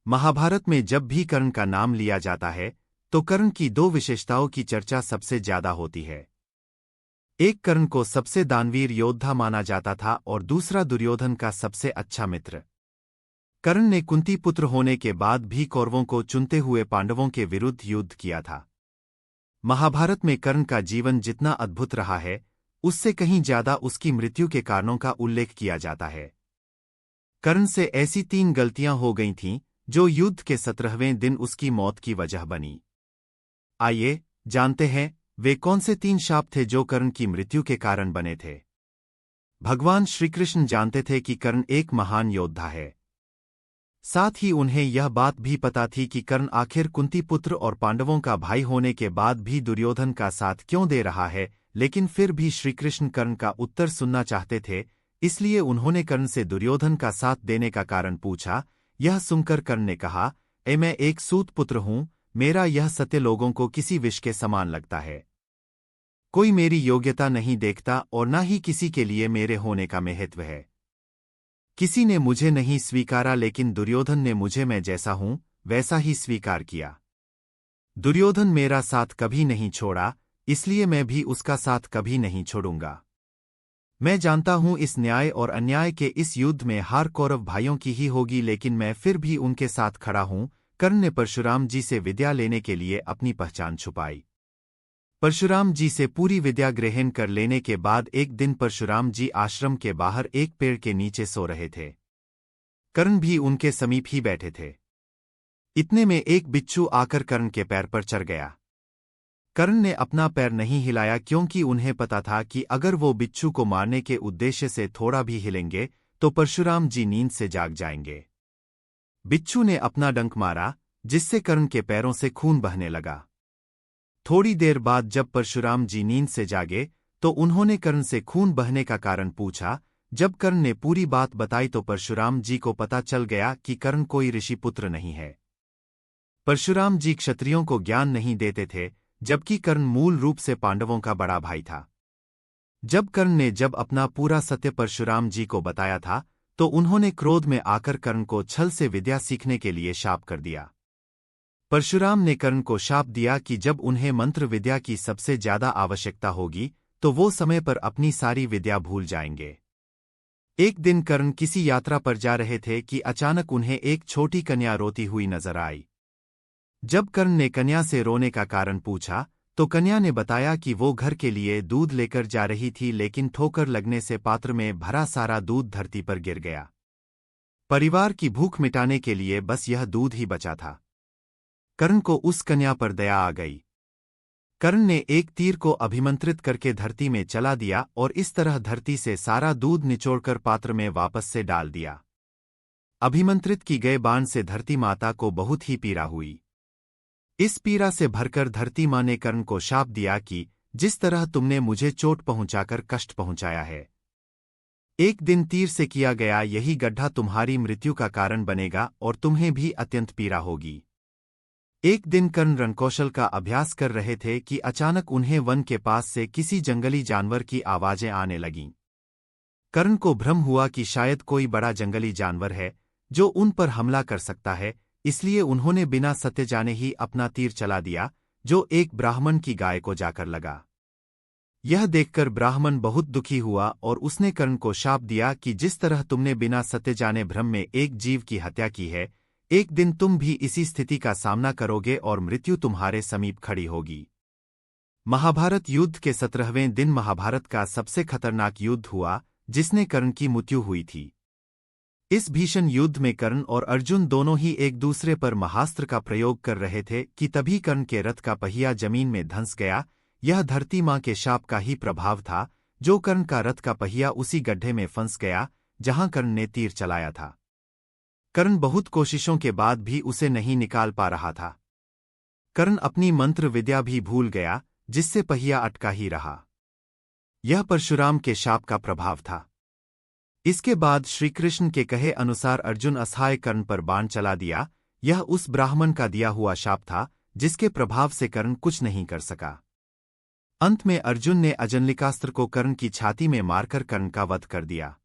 महाभारत में जब भी कर्ण का नाम लिया जाता है तो कर्ण की दो विशेषताओं की चर्चा सबसे ज्यादा होती है। एक, कर्ण को सबसे दानवीर योद्धा माना जाता था और दूसरा दुर्योधन का सबसे अच्छा मित्र। कर्ण ने कुंती पुत्र होने के बाद भी कौरवों को चुनते हुए पांडवों के विरुद्ध युद्ध किया था। महाभारत में कर्ण का जीवन जितना अद्भुत रहा है, उससे कहीं ज्यादा उसकी मृत्यु के कारणों का उल्लेख किया जाता है। कर्ण से ऐसी 3 गलतियां हो गई थीं जो युद्ध के 17वें दिन उसकी मौत की वजह बनी। आइए जानते हैं वे कौन से 3 शाप थे जो कर्ण की मृत्यु के कारण बने थे। भगवान श्रीकृष्ण जानते थे कि कर्ण एक महान योद्धा है। साथ ही उन्हें यह बात भी पता थी कि कर्ण आखिर कुंती पुत्र और पांडवों का भाई होने के बाद भी दुर्योधन का साथ क्यों दे रहा है, लेकिन फिर भी श्रीकृष्ण कर्ण का उत्तर सुनना चाहते थे, इसलिए उन्होंने कर्ण से दुर्योधन का साथ देने का कारण पूछा। यह सुनकर कर्ण ने कहा, मैं एक सूत पुत्र हूं, मेरा यह सत्य लोगों को किसी विष के समान लगता है। कोई मेरी योग्यता नहीं देखता और न ही किसी के लिए मेरे होने का महत्व है। किसी ने मुझे नहीं स्वीकारा, लेकिन दुर्योधन ने मुझे मैं जैसा हूं वैसा ही स्वीकार किया। दुर्योधन मेरा साथ कभी नहीं छोड़ा, इसलिए मैं भी उसका साथ कभी नहीं छोड़ूंगा। मैं जानता हूं इस न्याय और अन्याय के इस युद्ध में हार कौरव भाइयों की ही होगी, लेकिन मैं फिर भी उनके साथ खड़ा हूं। कर्ण ने परशुराम जी से विद्या लेने के लिए अपनी पहचान छुपाई। परशुराम जी से पूरी विद्या ग्रहण कर लेने के बाद एक दिन परशुराम जी आश्रम के बाहर एक पेड़ के नीचे सो रहे थे। कर्ण भी उनके समीप ही बैठे थे। इतने में एक बिच्छू आकर कर्ण के पैर पर चढ़ गया। कर्ण ने अपना पैर नहीं हिलाया, क्योंकि उन्हें पता था कि अगर वो बिच्छू को मारने के उद्देश्य से थोड़ा भी हिलेंगे तो परशुराम जी नींद से जाग जाएंगे। बिच्छू ने अपना डंक मारा, जिससे कर्ण के पैरों से खून बहने लगा। थोड़ी देर बाद जब परशुराम जी नींद से जागे तो उन्होंने कर्ण से खून बहने का कारण पूछा। जब कर्ण ने पूरी बात बताई तो परशुराम जी को पता चल गया कि कर्ण कोई ऋषि पुत्र नहीं है। परशुराम जी क्षत्रियों को ज्ञान नहीं देते थे, जबकि कर्ण मूल रूप से पांडवों का बड़ा भाई था। जब कर्ण ने अपना पूरा सत्य परशुराम जी को बताया था तो उन्होंने क्रोध में आकर कर्ण को छल से विद्या सीखने के लिए शाप कर दिया। परशुराम ने कर्ण को शाप दिया कि जब उन्हें मंत्र विद्या की सबसे ज्यादा आवश्यकता होगी तो वो समय पर अपनी सारी विद्या भूल जाएंगे। एक दिन कर्ण किसी यात्रा पर जा रहे थे कि अचानक उन्हें एक छोटी कन्या रोती हुई नजर आई। जब कर्ण ने कन्या से रोने का कारण पूछा तो कन्या ने बताया कि वो घर के लिए दूध लेकर जा रही थी, लेकिन ठोकर लगने से पात्र में भरा सारा दूध धरती पर गिर गया। परिवार की भूख मिटाने के लिए बस यह दूध ही बचा था। कर्ण को उस कन्या पर दया आ गई। कर्ण ने एक तीर को अभिमंत्रित करके धरती में चला दिया और इस तरह धरती से सारा दूध निचोड़कर पात्र में वापस से डाल दिया। अभिमंत्रित की गए बाण से धरती माता को बहुत ही पीड़ा हुई। इस पीड़ा से भरकर धरती माँ ने कर्ण को शाप दिया कि जिस तरह तुमने मुझे चोट पहुंचाकर कष्ट पहुंचाया है, एक दिन तीर से किया गया यही गड्ढा तुम्हारी मृत्यु का कारण बनेगा और तुम्हें भी अत्यंत पीड़ा होगी। एक दिन कर्ण रणकौशल का अभ्यास कर रहे थे कि अचानक उन्हें वन के पास से किसी जंगली जानवर की आवाजें आने लगीं। कर्ण को भ्रम हुआ कि शायद कोई बड़ा जंगली जानवर है जो उन पर हमला कर सकता है, इसलिए उन्होंने बिना सत्य जाने ही अपना तीर चला दिया, जो एक ब्राह्मण की गाय को जाकर लगा। यह देखकर ब्राह्मण बहुत दुखी हुआ और उसने कर्ण को शाप दिया कि जिस तरह तुमने बिना सत्य जाने भ्रम में एक जीव की हत्या की है, एक दिन तुम भी इसी स्थिति का सामना करोगे और मृत्यु तुम्हारे समीप खड़ी होगी। महाभारत युद्ध के 17वें दिन महाभारत का सबसे खतरनाक युद्ध हुआ, जिसने कर्ण की मृत्यु हुई थी। इस भीषण युद्ध में कर्ण और अर्जुन दोनों ही एक दूसरे पर महास्त्र का प्रयोग कर रहे थे कि तभी कर्ण के रथ का पहिया जमीन में धंस गया। यह धरती माँ के शाप का ही प्रभाव था, जो कर्ण का रथ का पहिया उसी गड्ढे में फंस गया जहां कर्ण ने तीर चलाया था। कर्ण बहुत कोशिशों के बाद भी उसे नहीं निकाल पा रहा था। कर्ण अपनी मंत्र विद्या भी भूल गया, जिससे पहिया अटका ही रहा। यह परशुराम के शाप का प्रभाव था। इसके बाद श्रीकृष्ण के कहे अनुसार अर्जुन असहाय कर्ण पर बाण चला दिया। यह उस ब्राह्मण का दिया हुआ शाप था, जिसके प्रभाव से कर्ण कुछ नहीं कर सका। अंत में अर्जुन ने अजनलिकास्त्र को कर्ण की छाती में मारकर कर्ण का वध कर दिया।